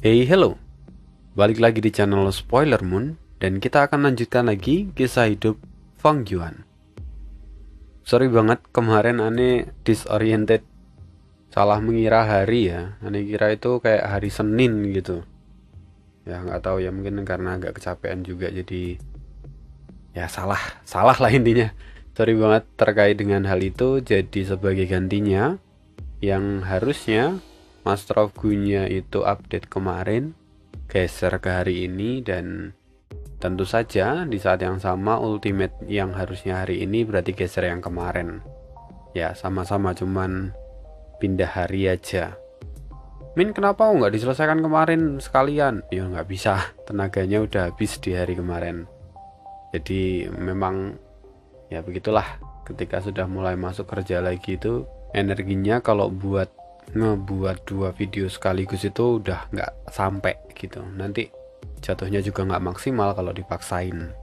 Hey, hello. Balik lagi di channel Spoiler Moon dan kita akan lanjutkan lagi kisah hidup Fang Yuan. Sorry banget kemarin aneh disoriented, salah mengira hari ya. Aneh kira itu kayak hari Senin gitu. Ya nggak tahu ya, mungkin karena agak kecapean juga jadi ya salah lah intinya. Sorry banget terkait dengan hal itu. Jadi sebagai gantinya yang harusnya Master of Gu-nya itu update kemarin geser ke hari ini, dan tentu saja di saat yang sama ultimate yang harusnya hari ini berarti geser yang kemarin. Ya sama-sama, cuman pindah hari aja. Min, kenapa nggak diselesaikan kemarin sekalian? Ya nggak bisa, tenaganya udah habis di hari kemarin. Jadi memang ya begitulah, ketika sudah mulai masuk kerja lagi itu energinya kalau buat ngebuat 2 video sekaligus itu udah nggak sampai gitu. Nanti jatuhnya juga nggak maksimal kalau dipaksain.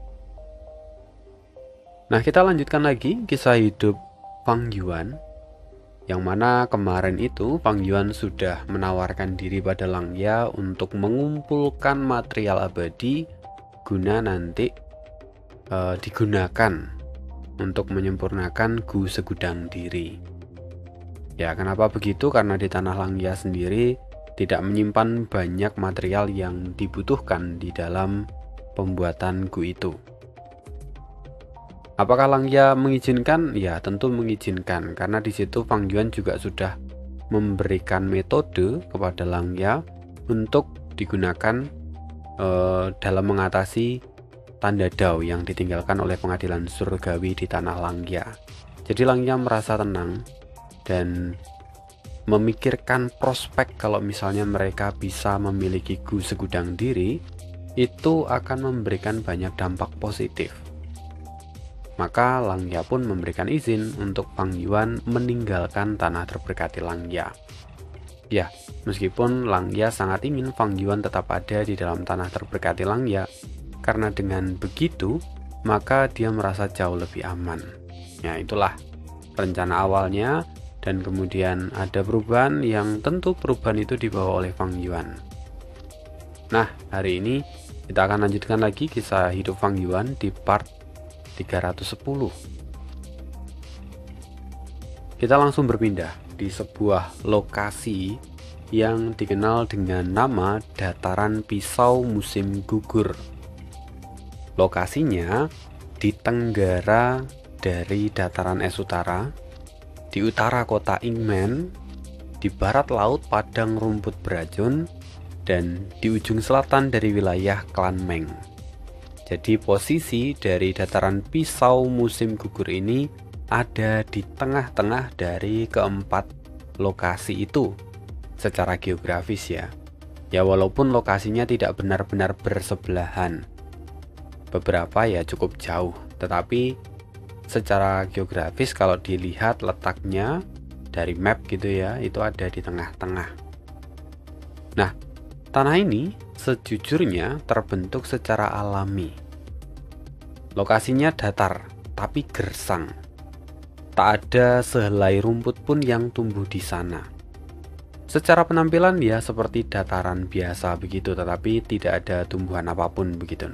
Nah, kita lanjutkan lagi kisah hidup Fang Yuan, yang mana kemarin itu Fang Yuan sudah menawarkan diri pada Langya untuk mengumpulkan material abadi guna nanti digunakan untuk menyempurnakan Gu Segudang Diri. Ya, kenapa begitu? Karena di tanah Langya sendiri tidak menyimpan banyak material yang dibutuhkan di dalam pembuatan Gu itu. Apakah Langya mengizinkan? Ya, tentu mengizinkan, karena di situ Fang Yuan juga sudah memberikan metode kepada Langya untuk digunakan dalam mengatasi tanda dao yang ditinggalkan oleh pengadilan surgawi di tanah Langya. Jadi Langya merasa tenang dan memikirkan prospek kalau misalnya mereka bisa memiliki Gu Segudang Diri, itu akan memberikan banyak dampak positif. Maka Langya pun memberikan izin untuk Fang Yuan meninggalkan tanah terberkati Langya. Ya, meskipun Langya sangat ingin Fang Yuan tetap ada di dalam tanah terberkati Langya, karena dengan begitu maka dia merasa jauh lebih aman. Ya, itulah rencana awalnya. Dan kemudian ada perubahan yang tentu perubahan itu dibawa oleh Fang Yuan. Nah, hari ini kita akan lanjutkan lagi kisah hidup Fang Yuan di part 310. Kita langsung berpindah di sebuah lokasi yang dikenal dengan nama Dataran Pisau Musim Gugur. Lokasinya di tenggara dari Dataran Es Utara, di utara kota Ingmen, di barat laut padang rumput beracun, dan di ujung selatan dari wilayah klan Meng. Jadi posisi dari Dataran Pisau Musim Gugur ini ada di tengah-tengah dari keempat lokasi itu secara geografis ya. Ya, walaupun lokasinya tidak benar-benar bersebelahan. Beberapa ya cukup jauh, tetapi secara geografis kalau dilihat letaknya dari map gitu ya, itu ada di tengah-tengah. Nah, tanah ini sejujurnya terbentuk secara alami. Lokasinya datar tapi gersang. Tak ada sehelai rumput pun yang tumbuh di sana. Secara penampilan ya seperti dataran biasa begitu, tetapi tidak ada tumbuhan apapun begitu.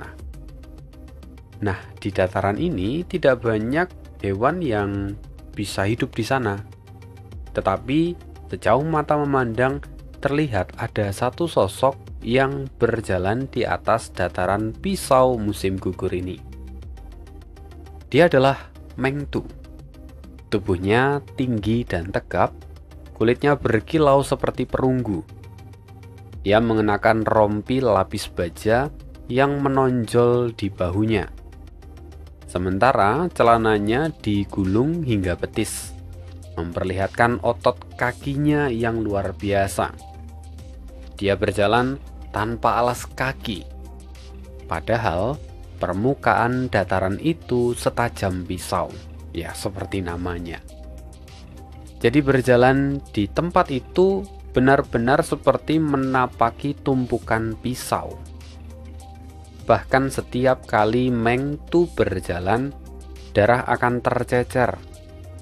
Nah, di dataran ini tidak banyak hewan yang bisa hidup di sana. Tetapi sejauh mata memandang terlihat ada satu sosok yang berjalan di atas Dataran Pisau Musim Gugur ini. Dia adalah Meng Tu. Tubuhnya tinggi dan tegap, kulitnya berkilau seperti perunggu. Dia mengenakan rompi lapis baja yang menonjol di bahunya. Sementara celananya digulung hingga betis, memperlihatkan otot kakinya yang luar biasa. Dia berjalan tanpa alas kaki, padahal permukaan dataran itu setajam pisau, ya seperti namanya. Jadi berjalan di tempat itu benar-benar seperti menapaki tumpukan pisau. Bahkan setiap kali Meng Tu berjalan, darah akan tercecer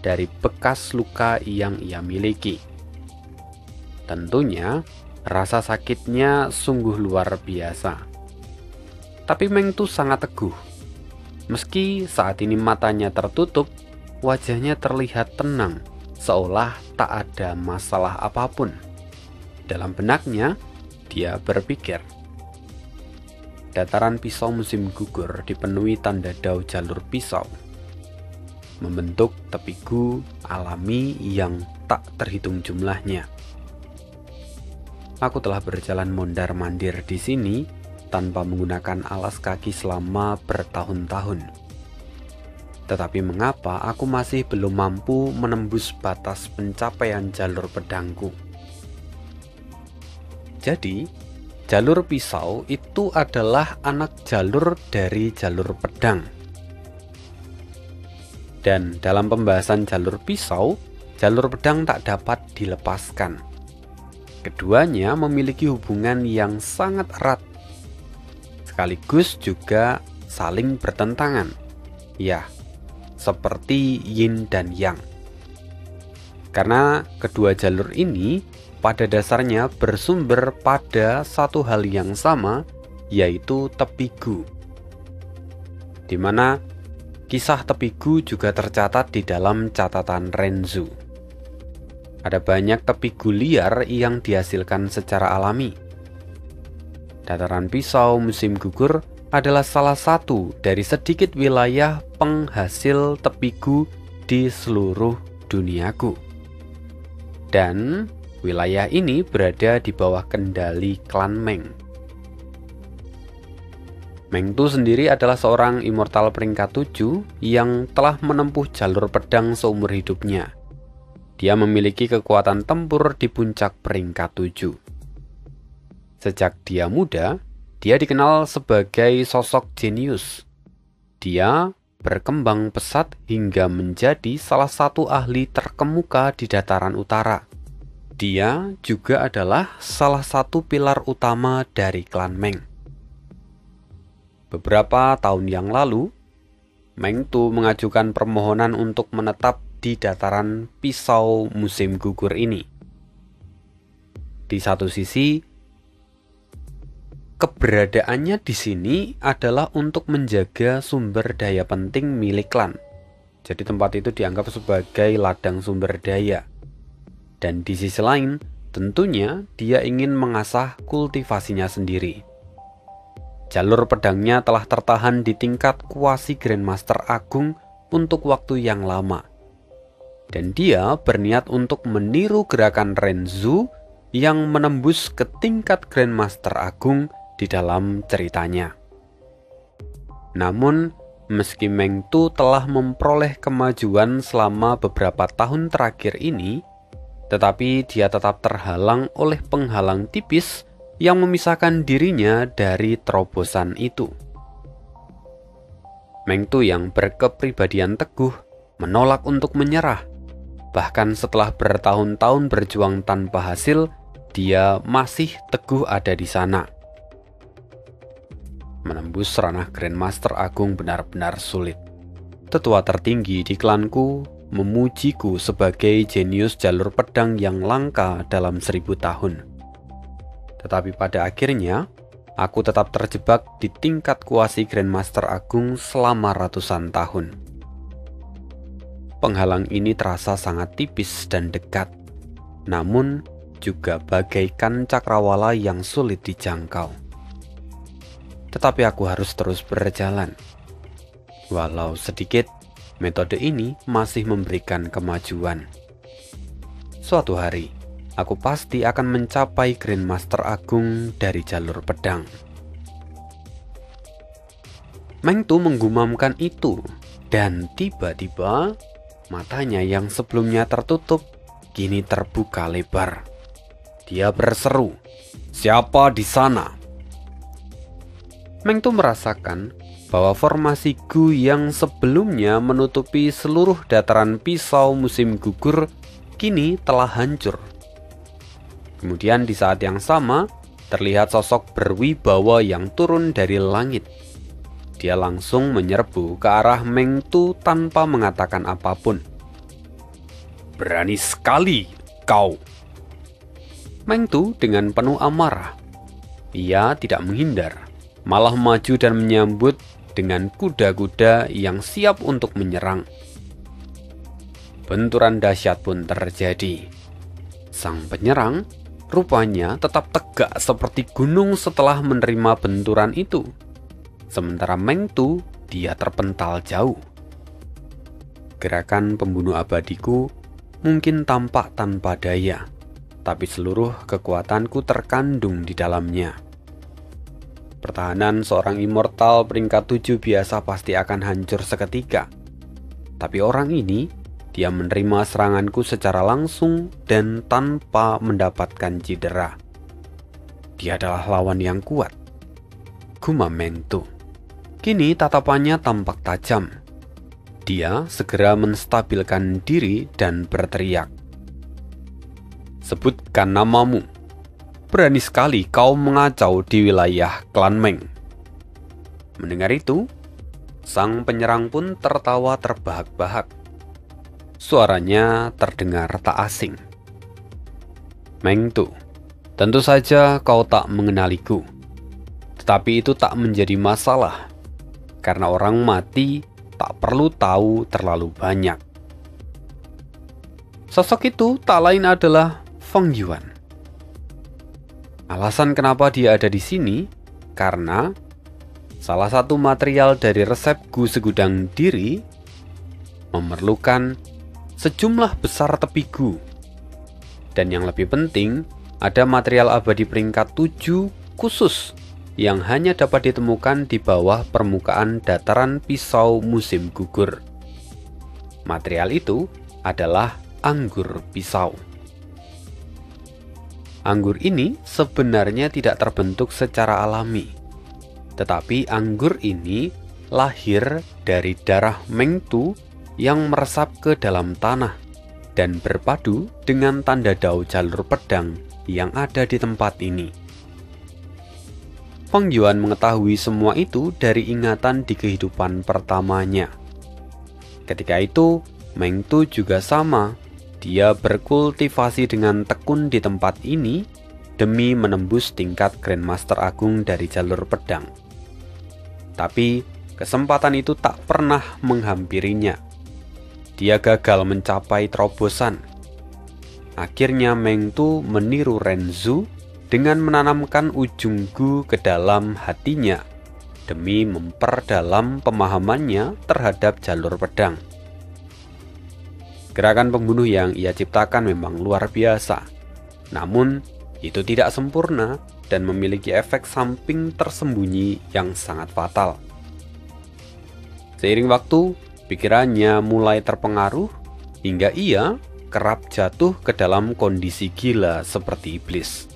dari bekas luka yang ia miliki. Tentunya Rasa sakitnya sungguh luar biasa. Tapi Meng Tu sangat teguh. Meski saat ini matanya tertutup, wajahnya terlihat tenang, seolah tak ada masalah apapun. Dalam benaknya, dia berpikir, dataran pisau musim gugur dipenuhi tanda dao jalur pisau, membentuk tepi gu alami yang tak terhitung jumlahnya. Aku telah berjalan mondar-mandir di sini tanpa menggunakan alas kaki selama bertahun-tahun. Tetapi mengapa aku masih belum mampu menembus batas pencapaian jalur pedangku? Jadi, jalur pisau itu adalah anak jalur dari jalur pedang. Dan dalam pembahasan jalur pisau, jalur pedang tak dapat dilepaskan. Keduanya memiliki hubungan yang sangat erat, sekaligus juga saling bertentangan. Ya, seperti yin dan yang. Karena kedua jalur ini pada dasarnya bersumber pada satu hal yang sama, yaitu tepi gu, di mana kisah tepi gu juga tercatat di dalam catatan Renzu. Ada banyak tepi gu liar yang dihasilkan secara alami. Dataran pisau musim gugur adalah salah satu dari sedikit wilayah penghasil tepi gu di seluruh duniaku. Dan wilayah ini berada di bawah kendali klan Meng. Meng Tu sendiri adalah seorang immortal peringkat 7 yang telah menempuh jalur pedang seumur hidupnya. Dia memiliki kekuatan tempur di puncak peringkat 7. Sejak dia muda, dia dikenal sebagai sosok jenius. Dia berkembang pesat hingga menjadi salah satu ahli terkemuka di dataran utara. Dia juga adalah salah satu pilar utama dari klan Meng. Beberapa tahun yang lalu, Meng Tu mengajukan permohonan untuk menetap di dataran pisau musim gugur ini. Di satu sisi, keberadaannya di sini adalah untuk menjaga sumber daya penting milik klan. Jadi tempat itu dianggap sebagai ladang sumber daya. Dan di sisi lain, tentunya dia ingin mengasah kultivasinya sendiri. Jalur pedangnya telah tertahan di tingkat kuasi Grandmaster Agung untuk waktu yang lama. Dan dia berniat untuk meniru gerakan Renzu yang menembus ke tingkat Grandmaster Agung di dalam ceritanya. Namun, meski Meng Tu telah memperoleh kemajuan selama beberapa tahun terakhir ini, tetapi dia tetap terhalang oleh penghalang tipis yang memisahkan dirinya dari terobosan itu. Meng Tu yang berkepribadian teguh menolak untuk menyerah. Bahkan setelah bertahun-tahun berjuang tanpa hasil, dia masih teguh ada di sana. Menembus ranah Grandmaster Agung benar-benar sulit. Tetua tertinggi di klanku memujiku sebagai jenius jalur pedang yang langka dalam 1000 tahun. Tetapi pada akhirnya, aku tetap terjebak di tingkat kuasi Grandmaster Agung selama ratusan tahun. Penghalang ini terasa sangat tipis dan dekat, namun juga bagaikan cakrawala yang sulit dijangkau. Tetapi aku harus terus berjalan. Walau sedikit, metode ini masih memberikan kemajuan. Suatu hari, aku pasti akan mencapai Grandmaster Agung dari jalur pedang. Meng Tu menggumamkan itu, dan tiba-tiba matanya yang sebelumnya tertutup kini terbuka lebar. Dia berseru, "Siapa di sana?" Meng Tu merasakan bahwa formasi gu yang sebelumnya menutupi seluruh dataran pisau musim gugur kini telah hancur. Kemudian di saat yang sama, terlihat sosok berwibawa yang turun dari langit. Dia langsung menyerbu ke arah Meng Tu tanpa mengatakan apapun. "Berani sekali kau!" Meng Tu dengan penuh amarah. Ia tidak menghindar, malah maju dan menyambut dengan kuda-kuda yang siap untuk menyerang. Benturan dahsyat pun terjadi. Sang penyerang rupanya tetap tegak seperti gunung setelah menerima benturan itu. Sementara Meng Tu, dia terpental jauh. Gerakan pembunuh abadiku mungkin tampak tanpa daya, tapi seluruh kekuatanku terkandung di dalamnya. Pertahanan seorang immortal peringkat 7 biasa pasti akan hancur seketika. Tapi orang ini, dia menerima seranganku secara langsung dan tanpa mendapatkan cedera. Dia adalah lawan yang kuat, gumam Meng Tu. Kini tatapannya tampak tajam. Dia segera menstabilkan diri dan berteriak, "Sebutkan namamu. Berani sekali kau mengacau di wilayah klan Meng." Mendengar itu, sang penyerang pun tertawa terbahak-bahak. Suaranya terdengar tak asing. "Meng Tu, tentu saja kau tak mengenaliku. Tetapi itu tak menjadi masalah, karena orang mati tak perlu tahu terlalu banyak." Sosok itu tak lain adalah Feng Yuan. Alasan kenapa dia ada di sini karena salah satu material dari resep Gu Segudang Diri memerlukan sejumlah besar tepi Gu. Dan yang lebih penting, ada material abadi peringkat 7 khusus yang hanya dapat ditemukan di bawah permukaan dataran pisau musim gugur. Material itu adalah anggur pisau. Anggur ini sebenarnya tidak terbentuk secara alami, tetapi anggur ini lahir dari darah Meng Tu yang meresap ke dalam tanah dan berpadu dengan tanda dao jalur pedang yang ada di tempat ini. Feng Yuan mengetahui semua itu dari ingatan di kehidupan pertamanya. Ketika itu, Meng Tu juga sama. Dia berkultivasi dengan tekun di tempat ini demi menembus tingkat Grandmaster Agung dari jalur pedang. Tapi kesempatan itu tak pernah menghampirinya. Dia gagal mencapai terobosan. Akhirnya Meng Tu meniru Renzu dengan menanamkan ujung Gu ke dalam hatinya demi memperdalam pemahamannya terhadap jalur pedang. Gerakan pembunuh yang ia ciptakan memang luar biasa, namun itu tidak sempurna dan memiliki efek samping tersembunyi yang sangat fatal. Seiring waktu, pikirannya mulai terpengaruh hingga ia kerap jatuh ke dalam kondisi gila seperti iblis.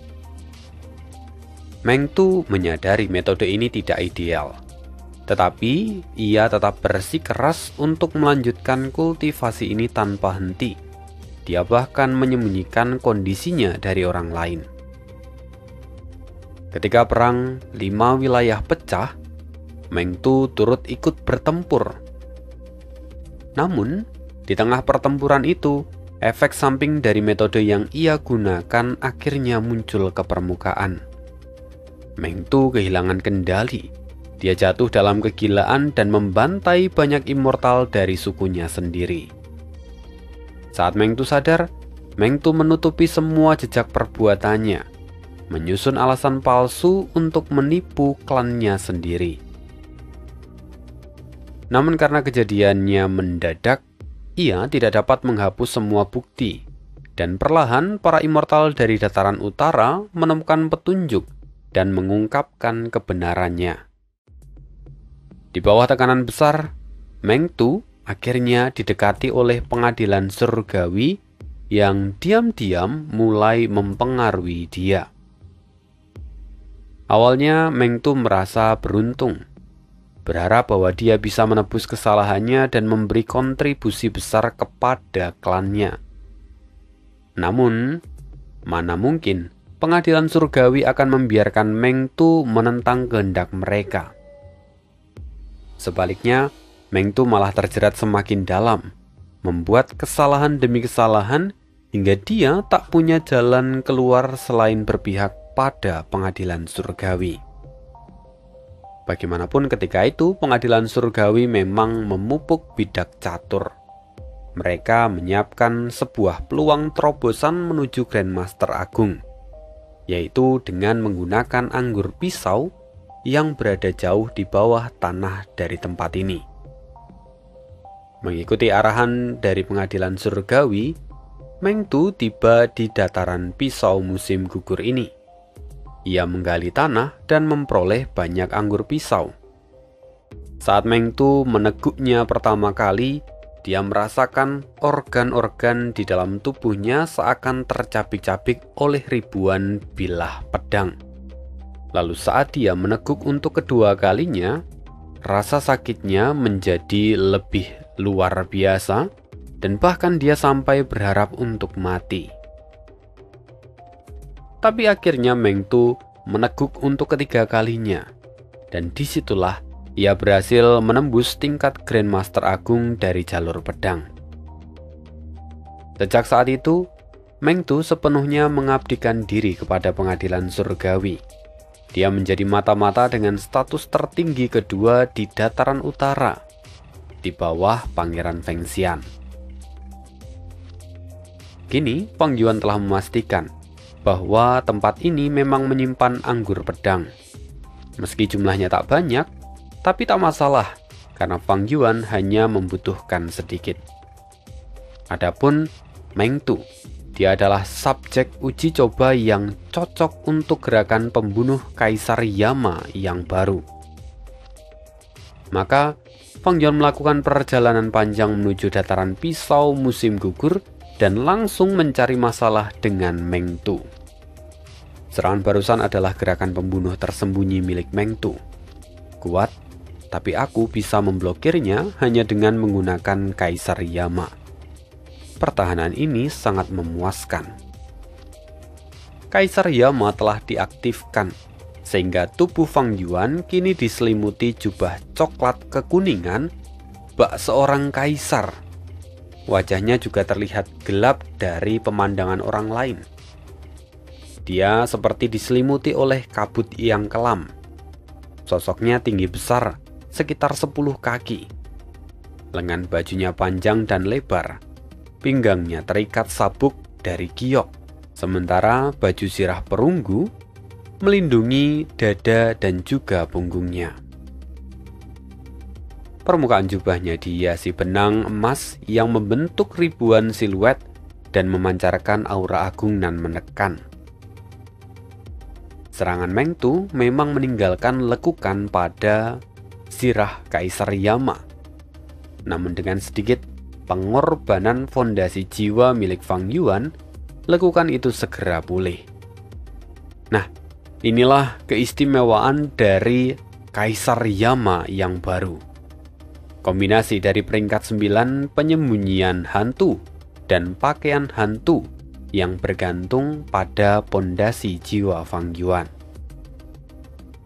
Meng Tu menyadari metode ini tidak ideal, tetapi ia tetap bersikeras untuk melanjutkan kultivasi ini tanpa henti. Dia bahkan menyembunyikan kondisinya dari orang lain. Ketika perang 5 wilayah pecah, Meng Tu turut ikut bertempur. Namun, di tengah pertempuran itu, efek samping dari metode yang ia gunakan akhirnya muncul ke permukaan. Meng Tu kehilangan kendali. Dia jatuh dalam kegilaan dan membantai banyak immortal dari sukunya sendiri. Saat Meng Tu sadar, Meng Tu menutupi semua jejak perbuatannya, menyusun alasan palsu untuk menipu klannya sendiri. Namun karena kejadiannya mendadak, ia tidak dapat menghapus semua bukti, dan perlahan para immortal dari dataran utara menemukan petunjuk dan mengungkapkan kebenarannya. Di bawah tekanan besar, Meng Tu akhirnya didekati oleh pengadilan surgawi yang diam-diam mulai mempengaruhi dia. Awalnya Meng Tu merasa beruntung, berharap bahwa dia bisa menebus kesalahannya dan memberi kontribusi besar kepada klannya. Namun, mana mungkin pengadilan surgawi akan membiarkan Meng Tu menentang kehendak mereka. Sebaliknya, Meng Tu malah terjerat semakin dalam, membuat kesalahan demi kesalahan hingga dia tak punya jalan keluar selain berpihak pada pengadilan surgawi. Bagaimanapun ketika itu pengadilan surgawi memang memupuk bidak catur. Mereka menyiapkan sebuah peluang terobosan menuju Grandmaster Agung, yaitu dengan menggunakan anggur pisau yang berada jauh di bawah tanah dari tempat ini. Mengikuti arahan dari pengadilan surgawi, Meng Tu tiba di dataran pisau musim gugur ini. Ia menggali tanah dan memperoleh banyak anggur pisau. Saat Meng Tu meneguknya pertama kali, dia merasakan organ-organ di dalam tubuhnya seakan tercabik-cabik oleh ribuan bilah pedang. Lalu saat dia meneguk untuk kedua kalinya, rasa sakitnya menjadi lebih luar biasa dan bahkan dia sampai berharap untuk mati. Tapi akhirnya Meng Tu meneguk untuk ketiga kalinya, dan disitulah ia berhasil menembus tingkat Grandmaster Agung dari jalur pedang. Sejak saat itu, Meng Tu sepenuhnya mengabdikan diri kepada pengadilan surgawi. Dia menjadi mata-mata dengan status tertinggi kedua di dataran utara, di bawah Pangeran Feng Xian. Kini, Fang Yuan telah memastikan bahwa tempat ini memang menyimpan anggur pedang. Meski jumlahnya tak banyak, tapi tak masalah, karena Fang Yuan hanya membutuhkan sedikit. Adapun Meng Tu, dia adalah subjek uji coba yang cocok untuk gerakan pembunuh Kaisar Yama yang baru. Maka, Fang Yuan melakukan perjalanan panjang menuju dataran pisau musim gugur dan langsung mencari masalah dengan Meng Tu. Serangan barusan adalah gerakan pembunuh tersembunyi milik Meng Tu. Kuat, tapi aku bisa memblokirnya hanya dengan menggunakan Kaisar Yama. Pertahanan ini sangat memuaskan. Kaisar Yama telah diaktifkan, sehingga tubuh Fang Yuan kini diselimuti jubah coklat kekuningan bak seorang kaisar. Wajahnya juga terlihat gelap dari pemandangan orang lain. Dia seperti diselimuti oleh kabut yang kelam. Sosoknya tinggi besar, sekitar 10 kaki. Lengan bajunya panjang dan lebar. Pinggangnya terikat sabuk dari giok. Sementara baju zirah perunggu melindungi dada dan juga punggungnya. Permukaan jubahnya dihiasi benang emas yang membentuk ribuan siluet dan memancarkan aura agung dan menekan. Serangan Meng Tu memang meninggalkan lekukan pada zirah Kaisar Yama. Namun dengan sedikit pengorbanan fondasi jiwa milik Fang Yuan, lekukan itu segera pulih. Nah, inilah keistimewaan dari Kaisar Yama yang baru. Kombinasi dari peringkat 9 penyembunyian hantu dan pakaian hantu yang bergantung pada pondasi jiwa Fang Yuan.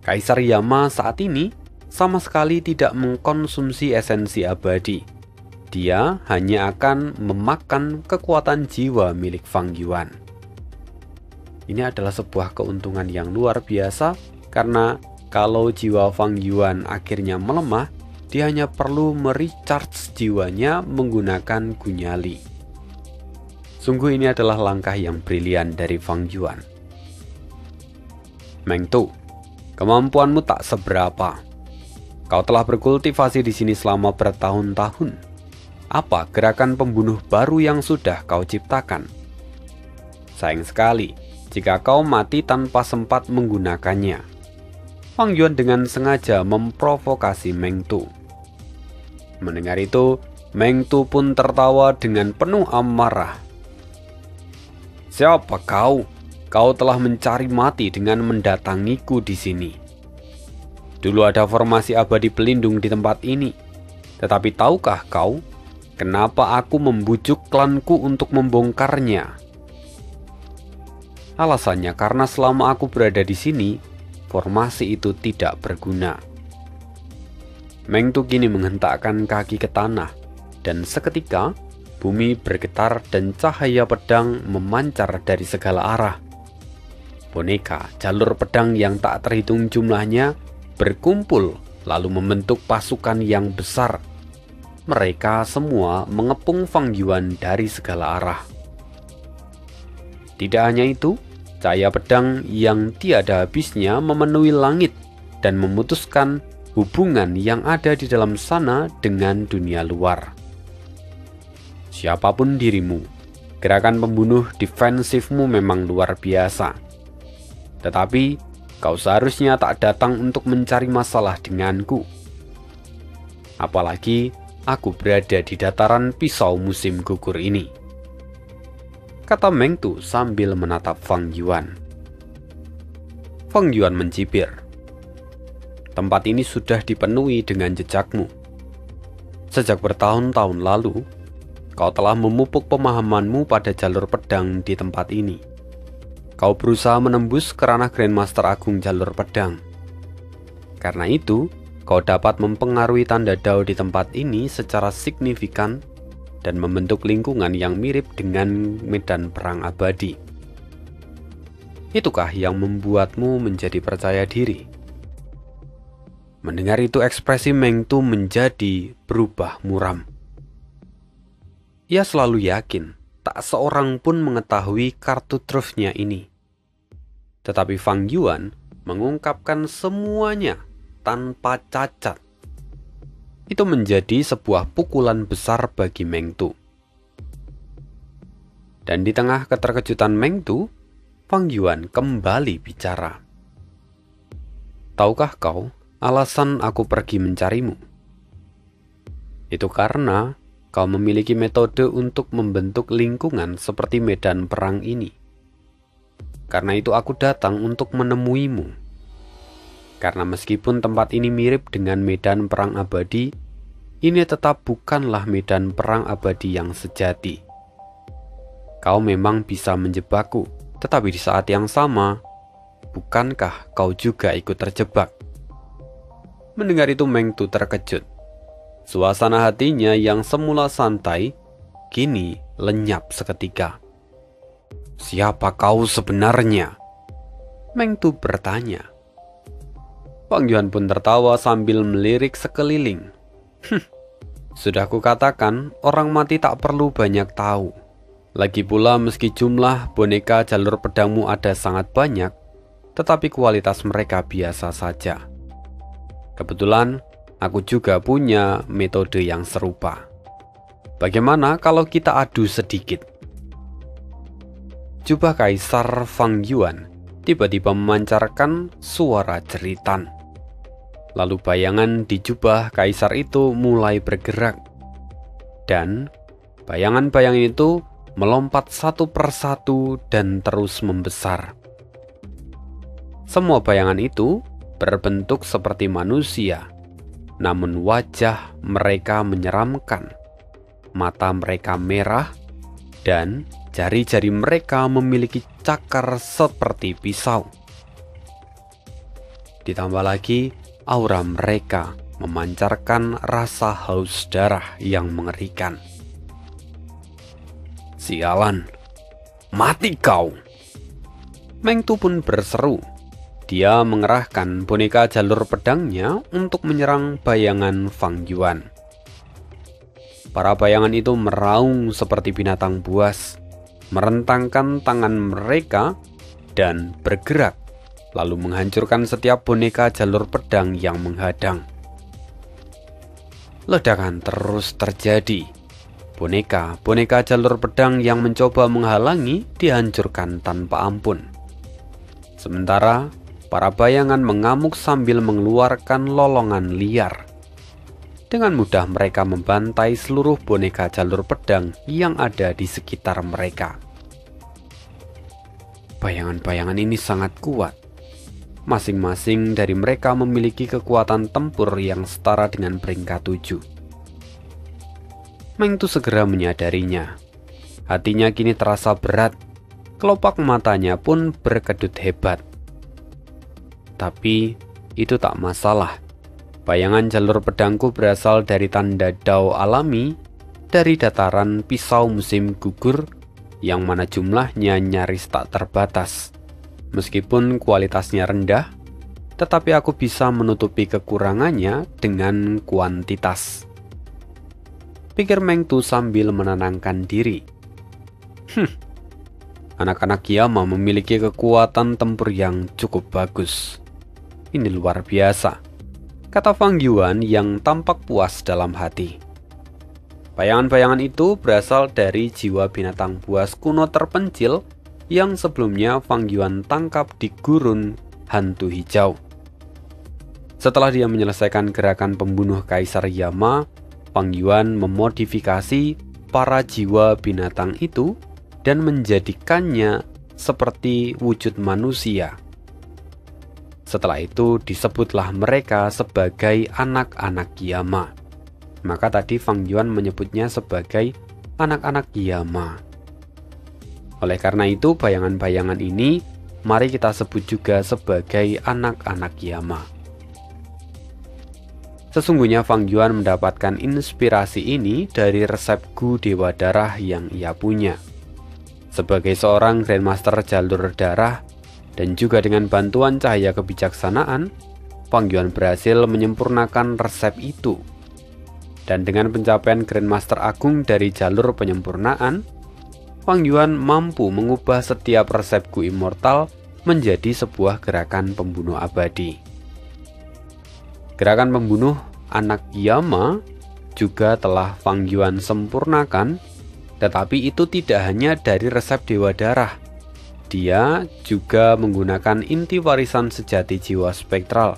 Kaisar Yama saat ini sama sekali tidak mengkonsumsi esensi abadi. Dia hanya akan memakan kekuatan jiwa milik Fang Yuan. Ini adalah sebuah keuntungan yang luar biasa, karena kalau jiwa Fang Yuan akhirnya melemah, dia hanya perlu merecharge jiwanya menggunakan gunyali. Sungguh ini adalah langkah yang brilian dari Fang Yuan. Meng Tu, kemampuanmu tak seberapa. Kau telah berkultivasi di sini selama bertahun-tahun. Apa gerakan pembunuh baru yang sudah kau ciptakan? Sayang sekali jika kau mati tanpa sempat menggunakannya. Fang Yuan dengan sengaja memprovokasi Meng Tu. Mendengar itu, Meng Tu pun tertawa dengan penuh amarah. Siapa kau? Kau telah mencari mati dengan mendatangiku di sini. Dulu ada formasi abadi pelindung di tempat ini. Tetapi tahukah kau, kenapa aku membujuk klanku untuk membongkarnya? Alasannya karena selama aku berada di sini, formasi itu tidak berguna. Meng Tu kini menghentakkan kaki ke tanah, dan seketika Bumi bergetar dan cahaya pedang memancar dari segala arah. Boneka jalur pedang yang tak terhitung jumlahnya berkumpul lalu membentuk pasukan yang besar. Mereka semua mengepung Fang Yuan dari segala arah. Tidak hanya itu, cahaya pedang yang tiada habisnya memenuhi langit dan memutuskan hubungan yang ada di dalam sana dengan dunia luar. Siapapun dirimu, gerakan pembunuh defensifmu memang luar biasa. Tetapi, kau seharusnya tak datang untuk mencari masalah denganku. Apalagi, aku berada di dataran pisau musim gugur ini, kata Meng Tu sambil menatap Fang Yuan. Fang Yuan mencibir. Tempat ini sudah dipenuhi dengan jejakmu. Sejak bertahun-tahun lalu, kau telah memupuk pemahamanmu pada jalur pedang di tempat ini. Kau berusaha menembus ke ranah Grandmaster Agung jalur pedang. Karena itu, kau dapat mempengaruhi tanda Dao di tempat ini secara signifikan dan membentuk lingkungan yang mirip dengan medan perang abadi. Itukah yang membuatmu menjadi percaya diri? Mendengar itu, ekspresi Meng Tu menjadi berubah muram. Ia selalu yakin tak seorang pun mengetahui kartu trufnya ini. Tetapi Fang Yuan mengungkapkan semuanya tanpa cacat. Itu menjadi sebuah pukulan besar bagi Meng Tu. Dan di tengah keterkejutan Meng Tu, Fang Yuan kembali bicara. Tahukah kau alasan aku pergi mencarimu? Itu karena kau memiliki metode untuk membentuk lingkungan seperti medan perang ini. Karena itu aku datang untuk menemuimu. Karena meskipun tempat ini mirip dengan medan perang abadi, ini tetap bukanlah medan perang abadi yang sejati. Kau memang bisa menjebakku, tetapi di saat yang sama, bukankah kau juga ikut terjebak? Mendengar itu Meng Tu terkejut. Suasana hatinya yang semula santai, kini lenyap seketika. Siapa kau sebenarnya? Meng Tu bertanya. Fang Yuan pun tertawa sambil melirik sekeliling. Sudah kukatakan, orang mati tak perlu banyak tahu. Lagi pula meski jumlah boneka jalur pedangmu ada sangat banyak, tetapi kualitas mereka biasa saja. Kebetulan, aku juga punya metode yang serupa. Bagaimana kalau kita adu sedikit? Jubah Kaisar Fang Yuan tiba-tiba memancarkan suara jeritan. Lalu bayangan di jubah Kaisar itu mulai bergerak. Dan bayangan-bayangan itu melompat satu persatu dan terus membesar. Semua bayangan itu berbentuk seperti manusia. Namun wajah mereka menyeramkan, mata mereka merah, dan jari-jari mereka memiliki cakar seperti pisau. Ditambah lagi, aura mereka memancarkan rasa haus darah yang mengerikan. Sialan, mati kau! Meng Tu pun berseru. Dia mengerahkan boneka jalur pedangnya untuk menyerang bayangan Fang Yuan. Para bayangan itu meraung seperti binatang buas, merentangkan tangan mereka dan bergerak, lalu menghancurkan setiap boneka jalur pedang yang menghadang. Ledakan terus terjadi. Boneka jalur pedang yang mencoba menghalangi dihancurkan tanpa ampun. Sementara para bayangan mengamuk sambil mengeluarkan lolongan liar. Dengan mudah mereka membantai seluruh boneka jalur pedang yang ada di sekitar mereka. Bayangan-bayangan ini sangat kuat. Masing-masing dari mereka memiliki kekuatan tempur yang setara dengan peringkat 7. Meng Tu segera menyadarinya. Hatinya kini terasa berat. Kelopak matanya pun berkedut hebat. Tapi itu tak masalah. Bayangan jalur pedangku berasal dari tanda Dao alami dari dataran pisau musim gugur yang mana jumlahnya nyaris tak terbatas. Meskipun kualitasnya rendah, tetapi aku bisa menutupi kekurangannya dengan kuantitas. Pikir Meng Tu sambil menenangkan diri. Anak-anak Yama memiliki kekuatan tempur yang cukup bagus. Ini luar biasa, kata Fang Yuan yang tampak puas dalam hati. Bayangan-bayangan itu berasal dari jiwa binatang buas kuno terpencil yang sebelumnya Fang Yuan tangkap di gurun hantu hijau. Setelah dia menyelesaikan gerakan pembunuh Kaisar Yama, Fang Yuan memodifikasi para jiwa binatang itu dan menjadikannya seperti wujud manusia. Setelah itu disebutlah mereka sebagai anak-anak Yama. Maka tadi Fang Yuan menyebutnya sebagai anak-anak Yama. Oleh karena itu bayangan-bayangan ini mari kita sebut juga sebagai anak-anak Yama. Sesungguhnya Fang Yuan mendapatkan inspirasi ini dari resep Gu Dewa Darah yang ia punya. Sebagai seorang Grandmaster jalur darah dan juga dengan bantuan cahaya kebijaksanaan, Fang Yuan berhasil menyempurnakan resep itu. Dan dengan pencapaian Grandmaster Agung dari jalur penyempurnaan, Fang Yuan mampu mengubah setiap resep Gu Immortal menjadi sebuah gerakan pembunuh abadi. Gerakan pembunuh anak Yama juga telah Fang Yuan sempurnakan, tetapi itu tidak hanya dari resep Dewa Darah. Dia juga menggunakan inti warisan sejati jiwa spektral,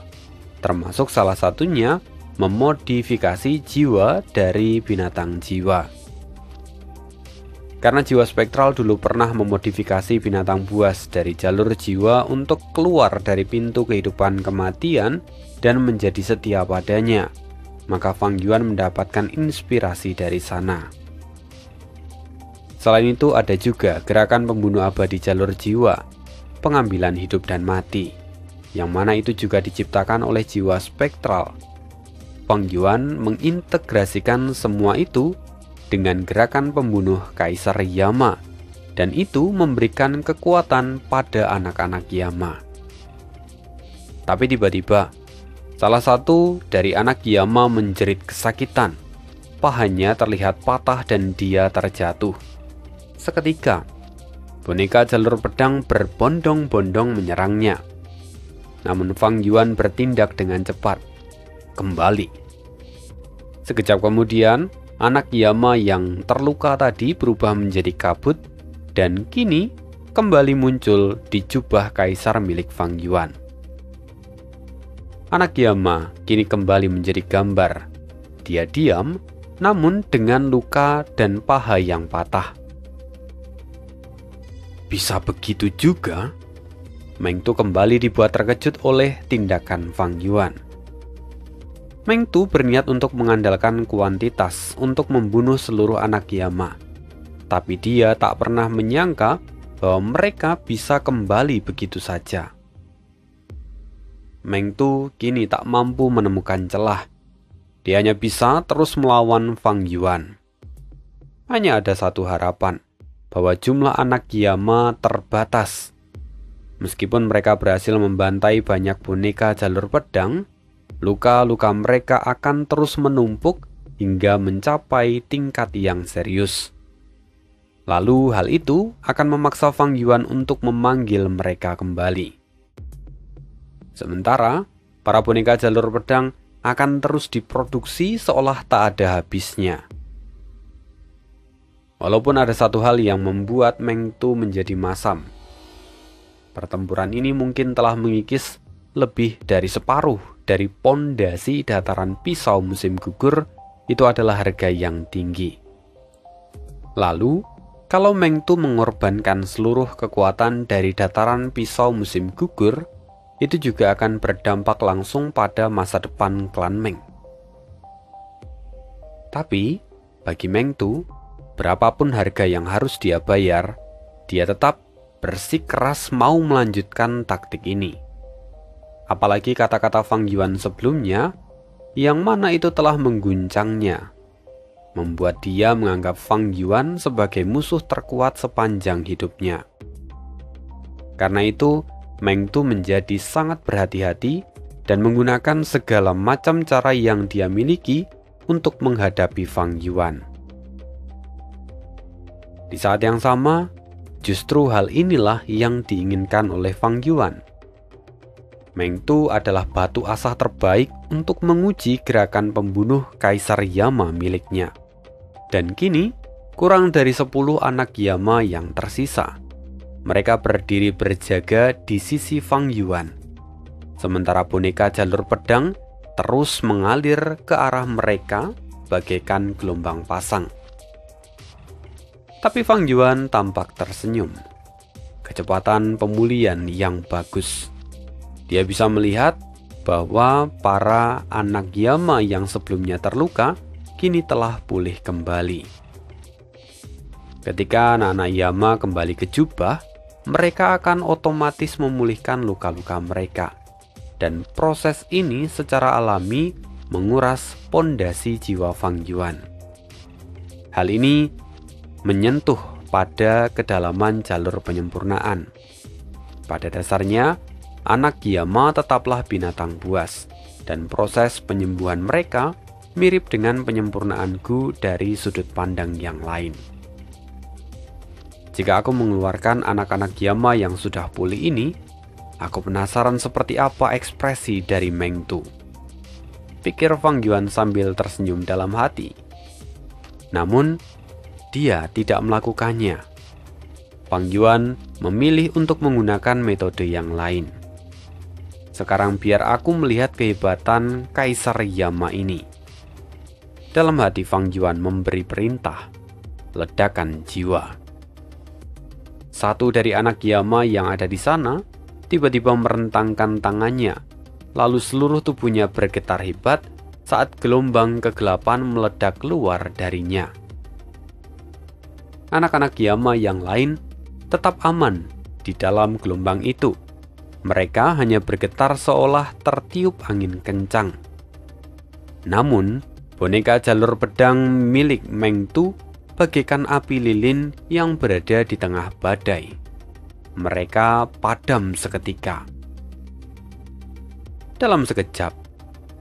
termasuk salah satunya memodifikasi jiwa dari binatang jiwa. Karena jiwa spektral dulu pernah memodifikasi binatang buas dari jalur jiwa untuk keluar dari pintu kehidupan kematian dan menjadi setia padanya, maka Fang Yuan mendapatkan inspirasi dari sana. Selain itu ada juga gerakan pembunuh abadi jalur jiwa, pengambilan hidup dan mati, yang mana itu juga diciptakan oleh jiwa spektral. Fang Yuan mengintegrasikan semua itu dengan gerakan pembunuh Kaisar Yama, dan itu memberikan kekuatan pada anak-anak Yama. Tapi tiba-tiba, salah satu dari anak Yama menjerit kesakitan. Pahanya terlihat patah dan dia terjatuh. Seketika, boneka jalur pedang berbondong-bondong menyerangnya. Namun Fang Yuan bertindak dengan cepat. Kembali. Sekejap kemudian, anak Yama yang terluka tadi berubah menjadi kabut dan kini kembali muncul di jubah kaisar milik Fang Yuan. Anak Yama kini kembali menjadi gambar. Dia diam, namun dengan luka dan paha yang patah. Bisa begitu juga? Meng Tu kembali dibuat terkejut oleh tindakan Fang Yuan. Meng Tu berniat untuk mengandalkan kuantitas untuk membunuh seluruh anak Yama. Tapi dia tak pernah menyangka bahwa mereka bisa kembali begitu saja. Meng Tu kini tak mampu menemukan celah. Dia hanya bisa terus melawan Fang Yuan. Hanya ada satu harapan, bahwa jumlah anak Yama terbatas. Meskipun mereka berhasil membantai banyak boneka jalur pedang, luka-luka mereka akan terus menumpuk hingga mencapai tingkat yang serius. Lalu hal itu akan memaksa Fang Yuan untuk memanggil mereka kembali. Sementara, para boneka jalur pedang akan terus diproduksi seolah tak ada habisnya. Walaupun ada satu hal yang membuat Meng Tu menjadi masam. Pertempuran ini mungkin telah mengikis lebih dari separuh dari pondasi dataran pisau musim gugur. Itu adalah harga yang tinggi. Lalu, kalau Meng Tu mengorbankan seluruh kekuatan dari dataran pisau musim gugur, itu juga akan berdampak langsung pada masa depan klan Meng. Tapi, bagi Meng Tu, berapapun harga yang harus dia bayar, dia tetap bersikeras mau melanjutkan taktik ini. Apalagi kata-kata Fang Yuan sebelumnya, yang mana itu telah mengguncangnya. membuat dia menganggap Fang Yuan sebagai musuh terkuat sepanjang hidupnya. Karena itu, Meng Tu menjadi sangat berhati-hati dan menggunakan segala macam cara yang dia miliki untuk menghadapi Fang Yuan. Di saat yang sama, justru hal inilah yang diinginkan oleh Fang Yuan. Meng Tu adalah batu asah terbaik untuk menguji gerakan pembunuh Kaisar Yama miliknya. Dan kini, kurang dari 10 anak Yama yang tersisa. Mereka berdiri berjaga di sisi Fang Yuan. Sementara boneka jalur pedang terus mengalir ke arah mereka bagaikan gelombang pasang. Tapi Fang Yuan tampak tersenyum. Kecepatan pemulihan yang bagus. Dia bisa melihat bahwa para anak Yama yang sebelumnya terluka kini telah pulih kembali. Ketika anak-anak Yama kembali ke jubah, mereka akan otomatis memulihkan luka-luka mereka. Dan proses ini secara alami menguras pondasi jiwa Fang Yuan. Hal ini menyentuh pada kedalaman jalur penyempurnaan. Pada dasarnya, anak Yama tetaplah binatang buas, dan proses penyembuhan mereka mirip dengan penyempurnaan Gu dari sudut pandang yang lain. Jika aku mengeluarkan anak-anak Yama yang sudah pulih ini, aku penasaran seperti apa ekspresi dari Meng Tu. Pikir Fang Yuan sambil tersenyum dalam hati. Namun, dia tidak melakukannya. Fang Yuan memilih untuk menggunakan metode yang lain. Sekarang biar aku melihat kehebatan Kaisar Yama ini. Dalam hati Fang Yuan memberi perintah, ledakan jiwa. Satu dari anak Yama yang ada di sana tiba-tiba merentangkan tangannya, lalu seluruh tubuhnya bergetar hebat saat gelombang kegelapan meledak keluar darinya. Anak-anak Yama yang lain tetap aman di dalam gelombang itu. Mereka hanya bergetar seolah tertiup angin kencang. Namun, boneka jalur pedang milik Meng Tu bagaikan api lilin yang berada di tengah badai. Mereka padam seketika. Dalam sekejap,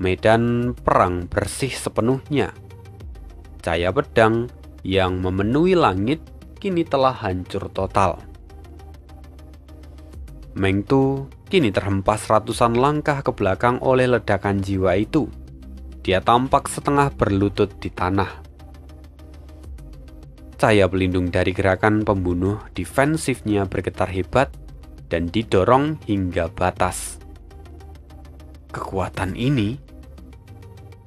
medan perang bersih sepenuhnya. Cahaya pedang yang memenuhi langit kini telah hancur total. Meng Tu kini terhempas ratusan langkah ke belakang oleh ledakan jiwa itu. Dia tampak setengah berlutut di tanah. Cahaya pelindung dari gerakan pembunuh defensifnya bergetar hebat dan didorong hingga batas. Kekuatan ini,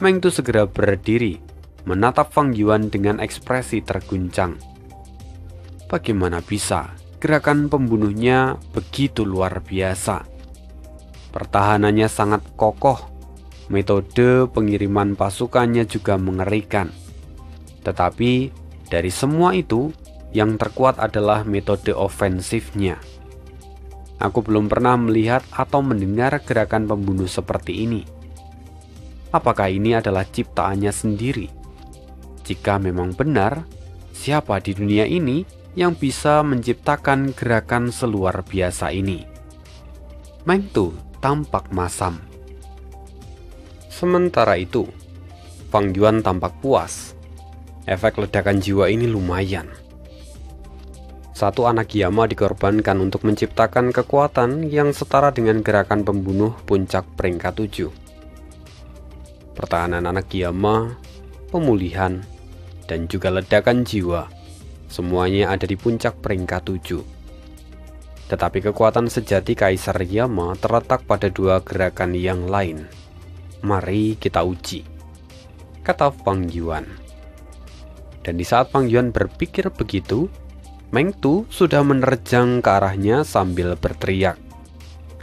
Meng Tu segera berdiri, menatap Fang Yuan dengan ekspresi terguncang. Bagaimana bisa gerakan pembunuhnya begitu luar biasa? Pertahanannya sangat kokoh. Metode pengiriman pasukannya juga mengerikan. Tetapi dari semua itu, yang terkuat adalah metode ofensifnya. Aku belum pernah melihat atau mendengar gerakan pembunuh seperti ini. Apakah ini adalah ciptaannya sendiri? Jika memang benar, siapa di dunia ini yang bisa menciptakan gerakan seluar biasa ini? Meng Tu tampak masam. Sementara itu, Fang Yuan tampak puas. Efek ledakan jiwa ini lumayan. Satu anak Yama dikorbankan untuk menciptakan kekuatan yang setara dengan gerakan pembunuh puncak peringkat 7. Pertahanan anak Yama, pemulihan, dan juga ledakan jiwa, semuanya ada di puncak peringkat 7. Tetapi kekuatan sejati Kaisar Yama terletak pada dua gerakan yang lain. Mari kita uji, kata Fang Yuan. Dan di saat Fang Yuan berpikir begitu, Meng Tu sudah menerjang ke arahnya sambil berteriak,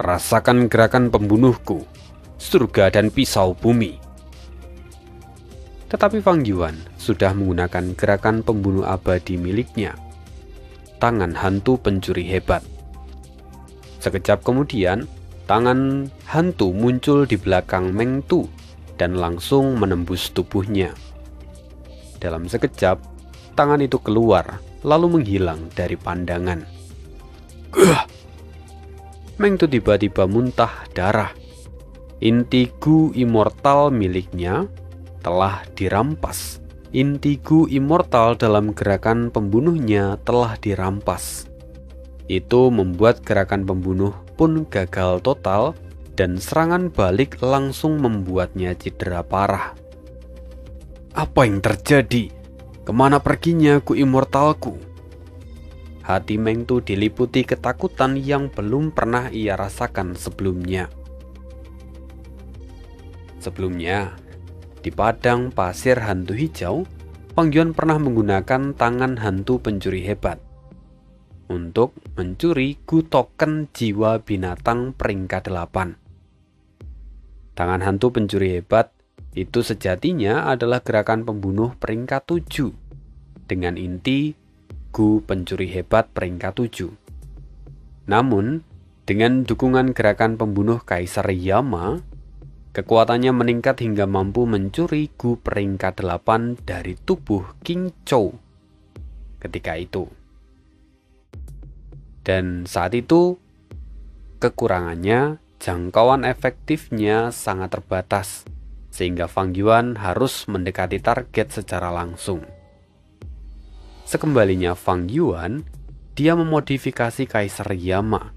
"Rasakan gerakan pembunuhku, surga dan pisau bumi." Tetapi Fang Yuan sudah menggunakan gerakan pembunuh abadi miliknya, tangan hantu pencuri hebat. Sekejap kemudian, tangan hantu muncul di belakang Meng Tu dan langsung menembus tubuhnya. Dalam sekejap, tangan itu keluar, lalu menghilang dari pandangan. Mengtu tiba-tiba muntah darah. Inti Gu immortal miliknya telah dirampas. Inti Gu immortal dalam gerakan pembunuhnya telah dirampas. Itu membuat gerakan pembunuh pun gagal total dan serangan balik langsung membuatnya cedera parah. Apa yang terjadi? Kemana perginya Gu immortalku? Hati Mengtu diliputi ketakutan yang belum pernah ia rasakan sebelumnya. Sebelumnya, di padang pasir hantu hijau, Fang Yuan pernah menggunakan tangan hantu pencuri hebat untuk mencuri Gu token jiwa binatang peringkat 8. Tangan hantu pencuri hebat itu sejatinya adalah gerakan pembunuh peringkat 7 dengan inti Gu pencuri hebat peringkat 7. Namun, dengan dukungan gerakan pembunuh Kaisar Yama, kekuatannya meningkat hingga mampu mencuri Gu peringkat 8 dari tubuh King Chou ketika itu. Dan saat itu, kekurangannya, jangkauan efektifnya sangat terbatas, sehingga Fang Yuan harus mendekati target secara langsung. Sekembalinya Fang Yuan, dia memodifikasi Kaisar Yama,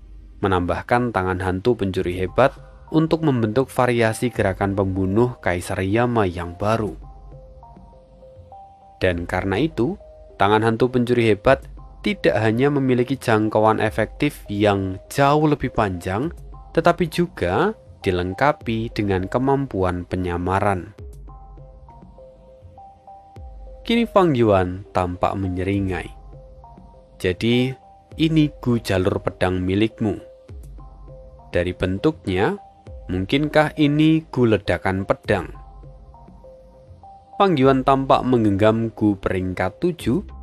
menambahkan tangan hantu pencuri hebat untuk membentuk variasi gerakan pembunuh Kaisar Yama yang baru. Dan karena itu, tangan hantu pencuri hebat tidak hanya memiliki jangkauan efektif yang jauh lebih panjang, tetapi juga dilengkapi dengan kemampuan penyamaran. Kini Fang Yuan tampak menyeringai. Jadi, ini Gu jalur pedang milikmu. Dari bentuknya, mungkinkah ini Gu ledakan pedang? Fang Yuan tampak menggenggam Gu peringkat 7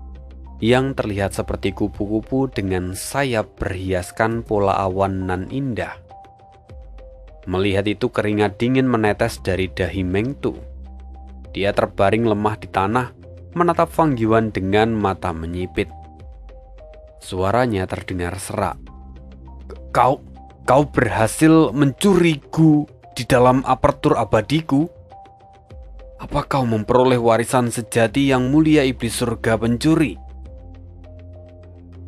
yang terlihat seperti kupu-kupu dengan sayap berhiaskan pola awan nan indah. Melihat itu, keringat dingin menetes dari dahi Mengtu. Dia terbaring lemah di tanah, menatap Fang Yuan dengan mata menyipit. Suaranya terdengar serak. Kau berhasil mencuri Gu di dalam apertur abadiku? Apa kau memperoleh warisan sejati yang mulia iblis surga pencuri?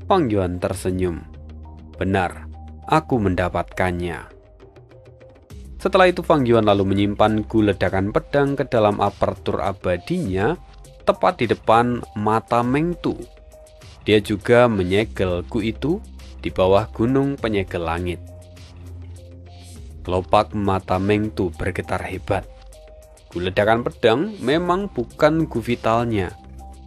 Fang Yuan tersenyum. Benar, aku mendapatkannya. Setelah itu Fang Yuan lalu menyimpan Gu ledakan pedang ke dalam apertur abadinya, tepat di depan mata Mengtu. Dia juga menyegel Gu itu di bawah gunung penyegel langit. Kelopak mata Mengtu bergetar hebat. Gu ledakan pedang memang bukan Gu vitalnya,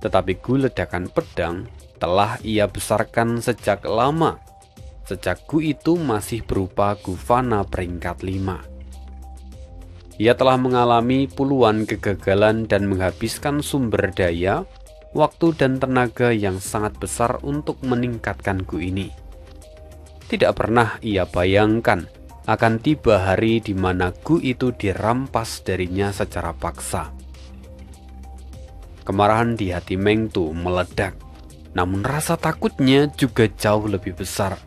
tetapi Gu ledakan pedang telah ia besarkan sejak lama, sejak Gu itu masih berupa Gu fana peringkat 5. Ia telah mengalami puluhan kegagalan dan menghabiskan sumber daya, waktu dan tenaga yang sangat besar untuk meningkatkan Gu ini. Tidak pernah ia bayangkan akan tiba hari di mana Gu itu dirampas darinya secara paksa. Kemarahan di hati Mengtu meledak, namun rasa takutnya juga jauh lebih besar.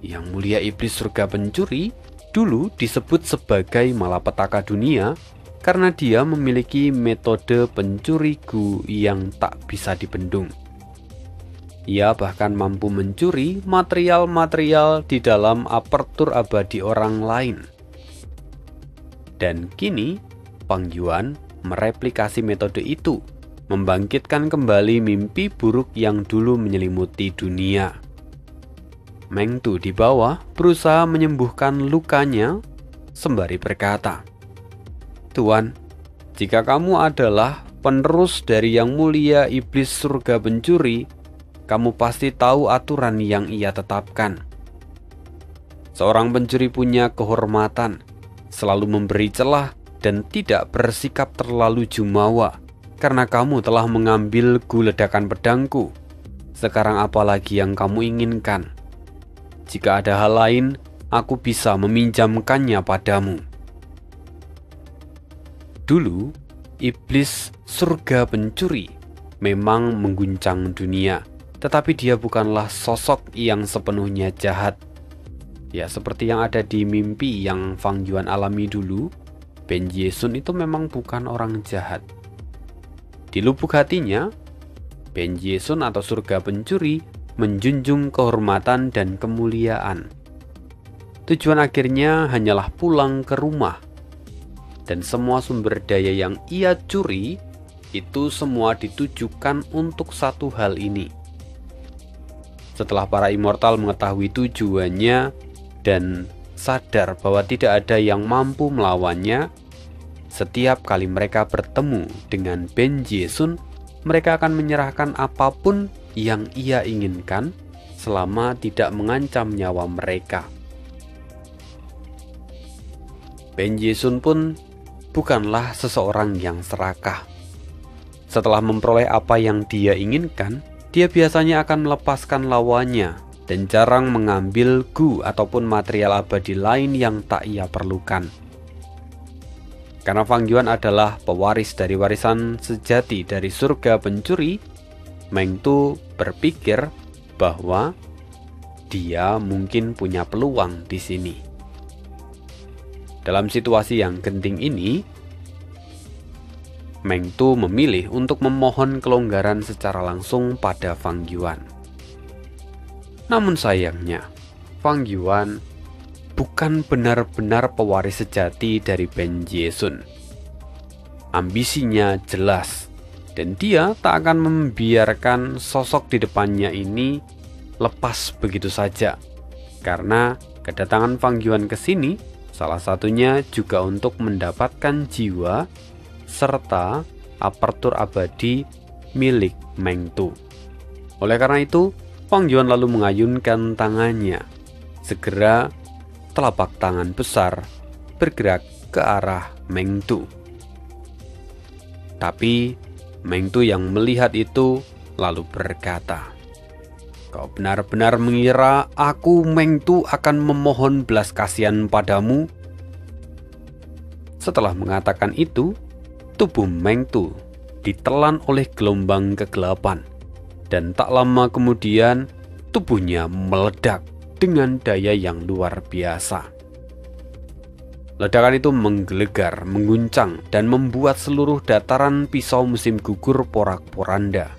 Yang mulia iblis surga pencuri dulu disebut sebagai malapetaka dunia karena dia memiliki metode pencuri Gu yang tak bisa dibendung. Ia bahkan mampu mencuri material-material di dalam apertur abadi orang lain. Dan kini, Fang Yuan mereplikasi metode itu, membangkitkan kembali mimpi buruk yang dulu menyelimuti dunia. Mengtu di bawah berusaha menyembuhkan lukanya sembari berkata, "Tuan, jika kamu adalah penerus dari yang mulia iblis surga pencuri, kamu pasti tahu aturan yang ia tetapkan. Seorang pencuri punya kehormatan, selalu memberi celah dan tidak bersikap terlalu jumawa, karena kamu telah mengambil Gu ledakan pedangku. Sekarang apalagi yang kamu inginkan? Jika ada hal lain, aku bisa meminjamkannya padamu." Dulu, iblis surga pencuri memang mengguncang dunia, tetapi dia bukanlah sosok yang sepenuhnya jahat. Ya, seperti yang ada di mimpi yang Fang Yuan alami dulu, Ben Ye-sun itu memang bukan orang jahat. Di lubuk hatinya, Ben Ye-sun atau surga pencuri menjunjung kehormatan dan kemuliaan. Tujuan akhirnya hanyalah pulang ke rumah. Dan semua sumber daya yang ia curi itu semua ditujukan untuk satu hal ini. Setelah para immortal mengetahui tujuannya dan sadar bahwa tidak ada yang mampu melawannya, setiap kali mereka bertemu dengan Ben Ye-sun, mereka akan menyerahkan apapun yang ia inginkan selama tidak mengancam nyawa mereka. Ben Ye-sun pun bukanlah seseorang yang serakah. Setelah memperoleh apa yang dia inginkan, dia biasanya akan melepaskan lawannya dan jarang mengambil gu ataupun material abadi lain yang tak ia perlukan. Karena Fang Yuan adalah pewaris dari warisan sejati dari surga pencuri, Meng Tu berpikir bahwa dia mungkin punya peluang di sini. Dalam situasi yang genting ini, Meng Tu memilih untuk memohon kelonggaran secara langsung pada Fang Yuan. Namun sayangnya, Fang Yuan bukan benar-benar pewaris sejati dari Ben Ye-sun. Ambisinya jelas, dan dia tak akan membiarkan sosok di depannya ini lepas begitu saja. Karena kedatangan Fang Yuan ke sini salah satunya juga untuk mendapatkan jiwa serta apertur abadi milik Meng Tu. Oleh karena itu, Fang Yuan lalu mengayunkan tangannya. Segera telapak tangan besar bergerak ke arah Meng Tu. Tapi Meng Tu yang melihat itu lalu berkata, "Kau benar-benar mengira aku Meng Tu akan memohon belas kasihan padamu?" Setelah mengatakan itu, tubuh Meng Tu ditelan oleh gelombang kegelapan, dan tak lama kemudian tubuhnya meledak dengan daya yang luar biasa. Ledakan itu menggelegar, mengguncang, dan membuat seluruh dataran pisau musim gugur porak-poranda.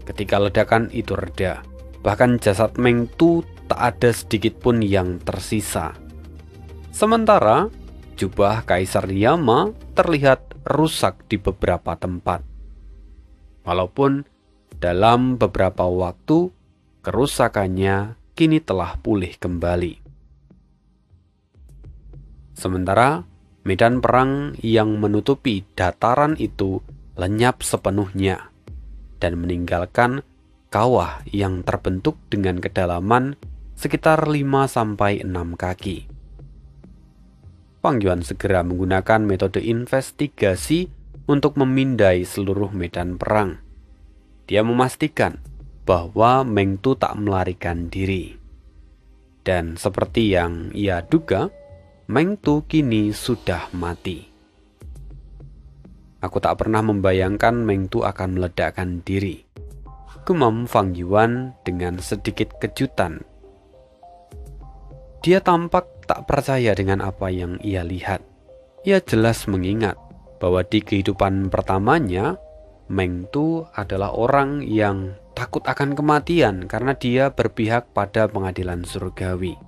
Ketika ledakan itu reda, bahkan jasad Meng Tu tak ada sedikit pun yang tersisa. Sementara jubah Kaisar Yama terlihat rusak di beberapa tempat. Walaupun dalam beberapa waktu kerusakannya kini telah pulih kembali. Sementara medan perang yang menutupi dataran itu lenyap sepenuhnya dan meninggalkan kawah yang terbentuk dengan kedalaman sekitar 5-6 kaki. Fang Yuan segera menggunakan metode investigasi untuk memindai seluruh medan perang. Dia memastikan bahwa Meng Tu tak melarikan diri. Dan seperti yang ia duga, Meng Tu kini sudah mati. Aku tak pernah membayangkan Meng Tu akan meledakkan diri, gumam Fang Yuan dengan sedikit kejutan. Dia tampak tak percaya dengan apa yang ia lihat. Ia jelas mengingat bahwa di kehidupan pertamanya, Meng Tu adalah orang yang takut akan kematian karena dia berpihak pada pengadilan surgawi.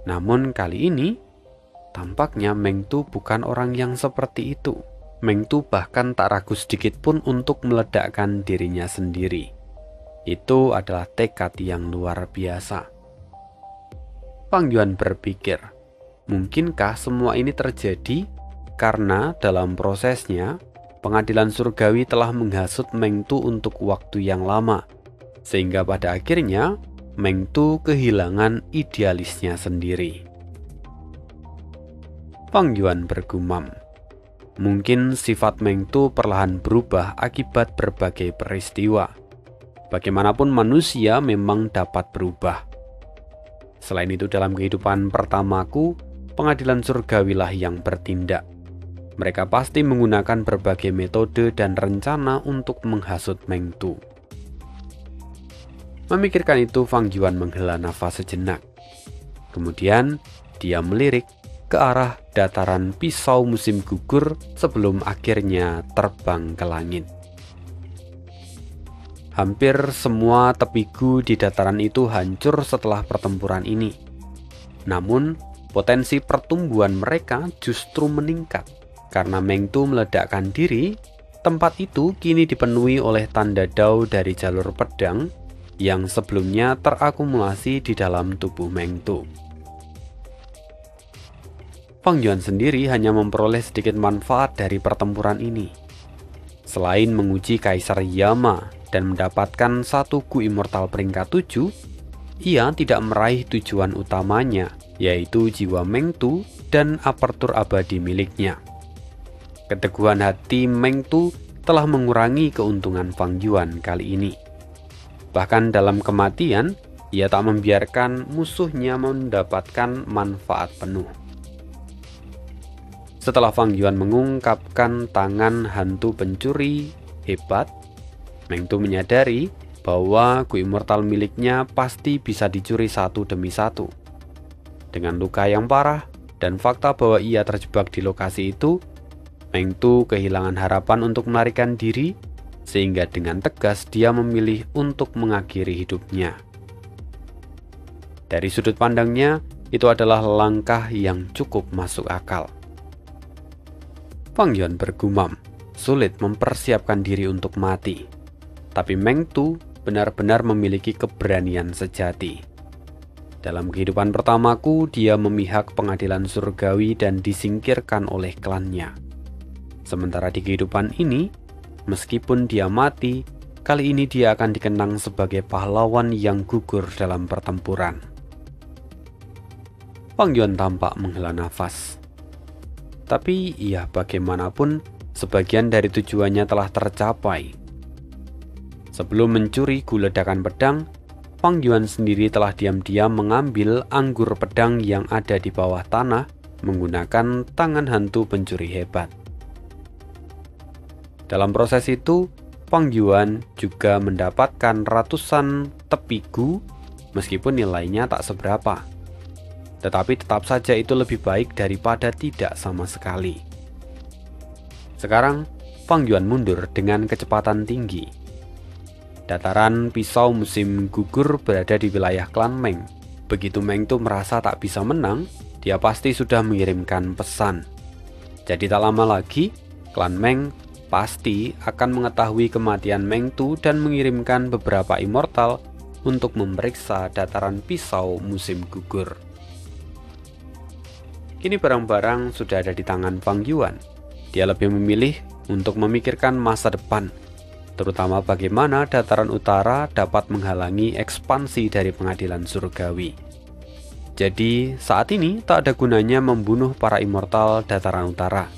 Namun kali ini, tampaknya Meng Tu bukan orang yang seperti itu. Meng Tu bahkan tak ragu sedikit pun untuk meledakkan dirinya sendiri. Itu adalah tekad yang luar biasa. Fang Yuan berpikir, mungkinkah semua ini terjadi karena dalam prosesnya pengadilan surgawi telah menghasut Meng Tu untuk waktu yang lama, sehingga pada akhirnya Meng Tu kehilangan idealisnya sendiri. Fang Yuan bergumam, mungkin sifat Meng Tu perlahan berubah akibat berbagai peristiwa. Bagaimanapun manusia memang dapat berubah. Selain itu dalam kehidupan pertamaku, pengadilan surgawilah yang bertindak. Mereka pasti menggunakan berbagai metode dan rencana untuk menghasut Meng Tu. Memikirkan itu, Fang Yuan menghela nafas sejenak. Kemudian, dia melirik ke arah dataran pisau musim gugur sebelum akhirnya terbang ke langit. Hampir semua tepigu di dataran itu hancur setelah pertempuran ini. Namun, potensi pertumbuhan mereka justru meningkat. Karena Meng Tu meledakkan diri, tempat itu kini dipenuhi oleh tanda dao dari jalur pedang yang sebelumnya terakumulasi di dalam tubuh Meng Tu. Fang Yuan sendiri hanya memperoleh sedikit manfaat dari pertempuran ini. Selain menguji Kaisar Yama dan mendapatkan satu Gu Immortal peringkat 7, ia tidak meraih tujuan utamanya, yaitu jiwa Meng Tu dan apertur abadi miliknya. Keteguhan hati Meng Tu telah mengurangi keuntungan Fang Yuan kali ini. Bahkan dalam kematian, ia tak membiarkan musuhnya mendapatkan manfaat penuh. Setelah Fang Yuan mengungkapkan tangan hantu pencuri hebat, Meng Tu menyadari bahwa Gu Immortal miliknya pasti bisa dicuri satu demi satu. Dengan luka yang parah dan fakta bahwa ia terjebak di lokasi itu, Meng Tu kehilangan harapan untuk melarikan diri, sehingga dengan tegas dia memilih untuk mengakhiri hidupnya. Dari sudut pandangnya, itu adalah langkah yang cukup masuk akal. Fang Yuan bergumam, sulit mempersiapkan diri untuk mati. Tapi Meng Tu benar-benar memiliki keberanian sejati. Dalam kehidupan pertamaku, dia memihak pengadilan surgawi dan disingkirkan oleh klannya. Sementara di kehidupan ini, meskipun dia mati, kali ini dia akan dikenang sebagai pahlawan yang gugur dalam pertempuran. Fang Yuan tampak menghela nafas. Tapi ya bagaimanapun, sebagian dari tujuannya telah tercapai. Sebelum mencuri Gu ledakan pedang, Fang Yuan sendiri telah diam-diam mengambil anggur pedang yang ada di bawah tanah menggunakan tangan hantu pencuri hebat. Dalam proses itu, Fang Yuan juga mendapatkan ratusan tepigu meskipun nilainya tak seberapa. Tetapi tetap saja itu lebih baik daripada tidak sama sekali. Sekarang, Fang Yuan mundur dengan kecepatan tinggi. Dataran pisau musim gugur berada di wilayah klan Meng. Begitu Meng Tu merasa tak bisa menang, dia pasti sudah mengirimkan pesan. Jadi tak lama lagi, klan Meng pasti akan mengetahui kematian Meng Tu dan mengirimkan beberapa immortal untuk memeriksa dataran pisau musim gugur. Kini barang-barang sudah ada di tangan Fang Yuan. Dia lebih memilih untuk memikirkan masa depan, terutama bagaimana dataran utara dapat menghalangi ekspansi dari pengadilan surgawi. Jadi saat ini tak ada gunanya membunuh para immortal dataran utara.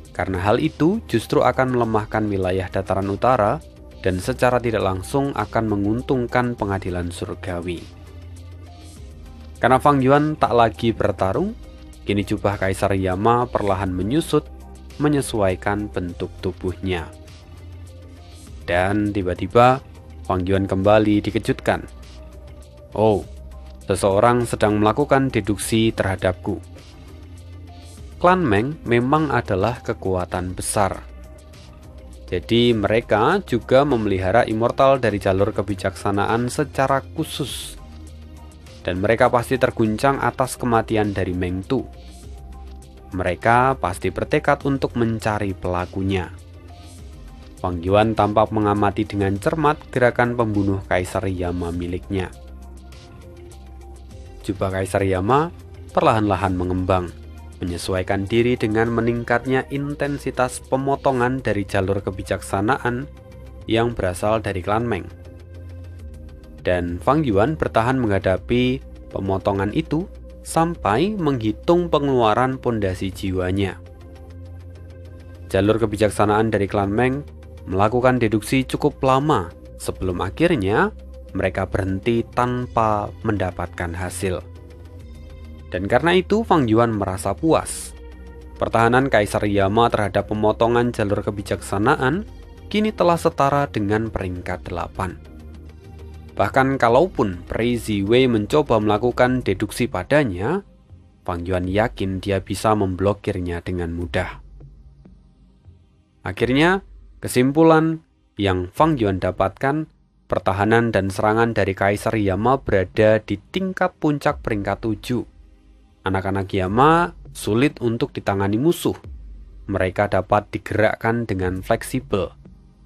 Karena hal itu justru akan melemahkan wilayah dataran utara dan secara tidak langsung akan menguntungkan pengadilan surgawi. Karena Fang Yuan tak lagi bertarung, kini jubah Kaisar Yama perlahan menyusut menyesuaikan bentuk tubuhnya. Dan tiba-tiba Fang Yuan kembali dikejutkan. Oh, seseorang sedang melakukan deduksi terhadapku. Klan Meng memang adalah kekuatan besar. Jadi mereka juga memelihara immortal dari jalur kebijaksanaan secara khusus. Dan mereka pasti terguncang atas kematian dari Meng Tu. Mereka pasti bertekad untuk mencari pelakunya. Fang Yuan tampak mengamati dengan cermat gerakan pembunuh Kaisar Yama miliknya. Jubah Kaisar Yama perlahan-lahan mengembang, menyesuaikan diri dengan meningkatnya intensitas pemotongan dari jalur kebijaksanaan yang berasal dari klan Meng. Dan Fang Yuan bertahan menghadapi pemotongan itu sampai menghitung pengeluaran pondasi jiwanya. Jalur kebijaksanaan dari klan Meng melakukan deduksi cukup lama sebelum akhirnya mereka berhenti tanpa mendapatkan hasil. Dan karena itu Fang Yuan merasa puas. pertahanan Kaisar Yama terhadap pemotongan jalur kebijaksanaan kini telah setara dengan peringkat 8. Bahkan kalaupun Prei Ziwei mencoba melakukan deduksi padanya, Fang Yuan yakin dia bisa memblokirnya dengan mudah. Akhirnya, kesimpulan yang Fang Yuan dapatkan, pertahanan dan serangan dari Kaisar Yama berada di tingkat puncak peringkat 7. Anak-anak Yama sulit untuk ditangani musuh. Mereka dapat digerakkan dengan fleksibel,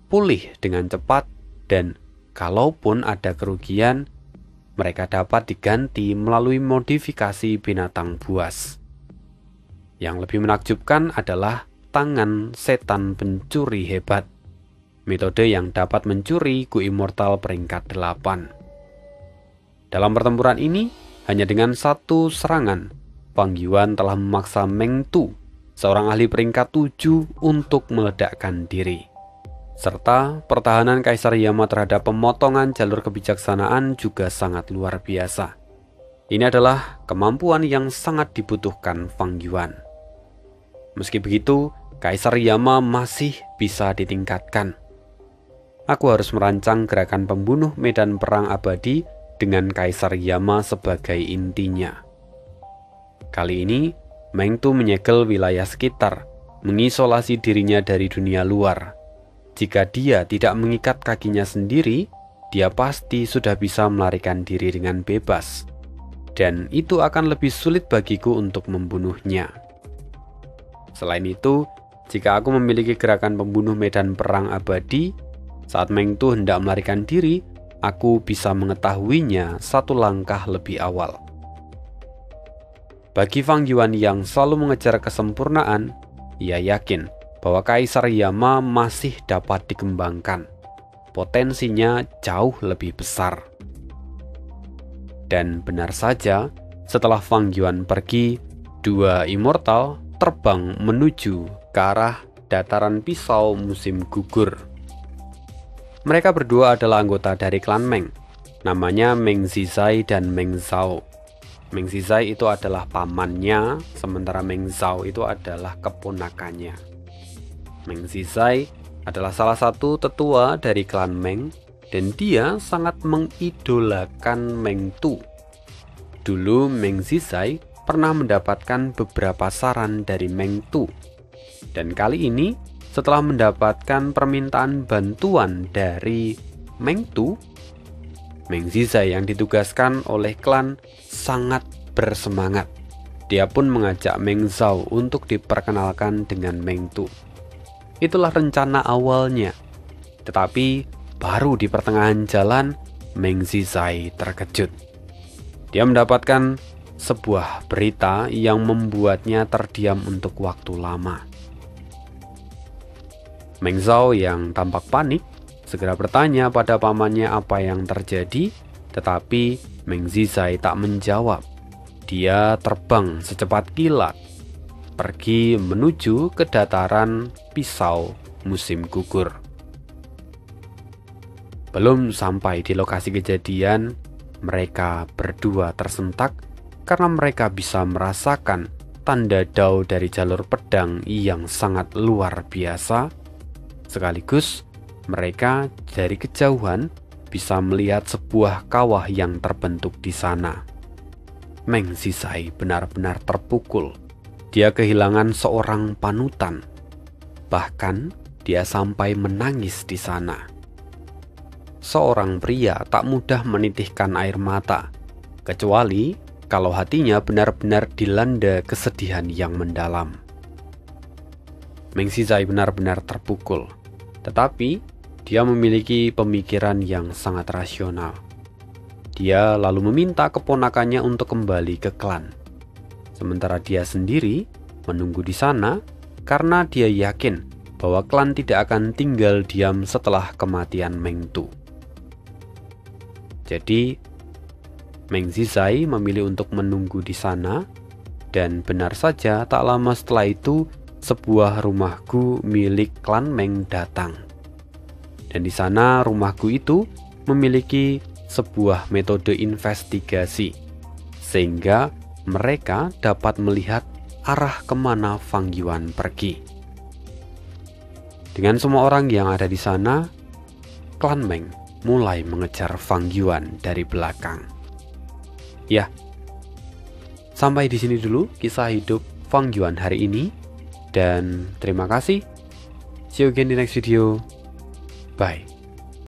pulih dengan cepat, dan kalaupun ada kerugian, mereka dapat diganti melalui modifikasi binatang buas. Yang lebih menakjubkan adalah tangan setan pencuri hebat, metode yang dapat mencuri Gu Immortal peringkat 8. Dalam pertempuran ini, hanya dengan satu serangan, Fang Yuan telah memaksa Meng Tu, seorang ahli peringkat 7, untuk meledakkan diri. Serta pertahanan Kaisar Yama terhadap pemotongan jalur kebijaksanaan juga sangat luar biasa. Ini adalah kemampuan yang sangat dibutuhkan Fang Yuan. Meski begitu, Kaisar Yama masih bisa ditingkatkan. Aku harus merancang gerakan pembunuh medan perang abadi dengan Kaisar Yama sebagai intinya. Kali ini, Meng Tu menyegel wilayah sekitar, mengisolasi dirinya dari dunia luar. Jika dia tidak mengikat kakinya sendiri, dia pasti sudah bisa melarikan diri dengan bebas. Dan itu akan lebih sulit bagiku untuk membunuhnya. Selain itu, jika aku memiliki gerakan pembunuh medan perang abadi, saat Meng Tu hendak melarikan diri, aku bisa mengetahuinya satu langkah lebih awal. Bagi Fang Yuan yang selalu mengejar kesempurnaan, ia yakin bahwa Kaisar Yama masih dapat dikembangkan. Potensinya jauh lebih besar. Dan benar saja, setelah Fang Yuan pergi, dua Immortal terbang menuju ke arah dataran pisau musim gugur. Mereka berdua adalah anggota dari klan Meng, namanya Meng Zizai dan Meng Zhao. Meng Zizai itu adalah pamannya, sementara Meng Zhao itu adalah keponakannya. Meng Zizai adalah salah satu tetua dari klan Meng, dan dia sangat mengidolakan Meng Tu. Dulu Meng Zizai pernah mendapatkan beberapa saran dari Meng Tu. Dan kali ini, setelah mendapatkan permintaan bantuan dari Meng Tu, Meng Zizai yang ditugaskan oleh klan sangat bersemangat. Dia pun mengajak Meng Zhao untuk diperkenalkan dengan Meng Tu. Itulah rencana awalnya. Tetapi baru di pertengahan jalan, Meng Zizai terkejut. Dia mendapatkan sebuah berita yang membuatnya terdiam untuk waktu lama. Meng Zhao yang tampak panik segera bertanya pada pamannya apa yang terjadi, tetapi Meng Zizai tak menjawab. Dia terbang secepat kilat, pergi menuju ke dataran pisau musim gugur. Belum sampai di lokasi kejadian, mereka berdua tersentak karena mereka bisa merasakan tanda dao dari jalur pedang yang sangat luar biasa. Sekaligus, mereka dari kejauhan bisa melihat sebuah kawah yang terbentuk di sana. Meng Zizai benar-benar terpukul. Dia kehilangan seorang panutan. Bahkan, dia sampai menangis di sana. Seorang pria tak mudah menitihkan air mata, kecuali kalau hatinya benar-benar dilanda kesedihan yang mendalam. Meng Zizai benar-benar terpukul. Tetapi, dia memiliki pemikiran yang sangat rasional. Dia lalu meminta keponakannya untuk kembali ke klan. Sementara dia sendiri menunggu di sana karena dia yakin bahwa klan tidak akan tinggal diam setelah kematian Meng Tu. Jadi, Meng Zizai memilih untuk menunggu di sana, dan benar saja tak lama setelah itu sebuah rumah Gu milik klan Meng datang. Dan di sana rumah Gu itu memiliki sebuah metode investigasi, sehingga mereka dapat melihat arah kemana Fang Yuan pergi. Dengan semua orang yang ada di sana, klan Meng mulai mengejar Fang Yuan dari belakang. Ya, sampai di sini dulu kisah hidup Fang Yuan hari ini, dan terima kasih. See you again di next video. Bye.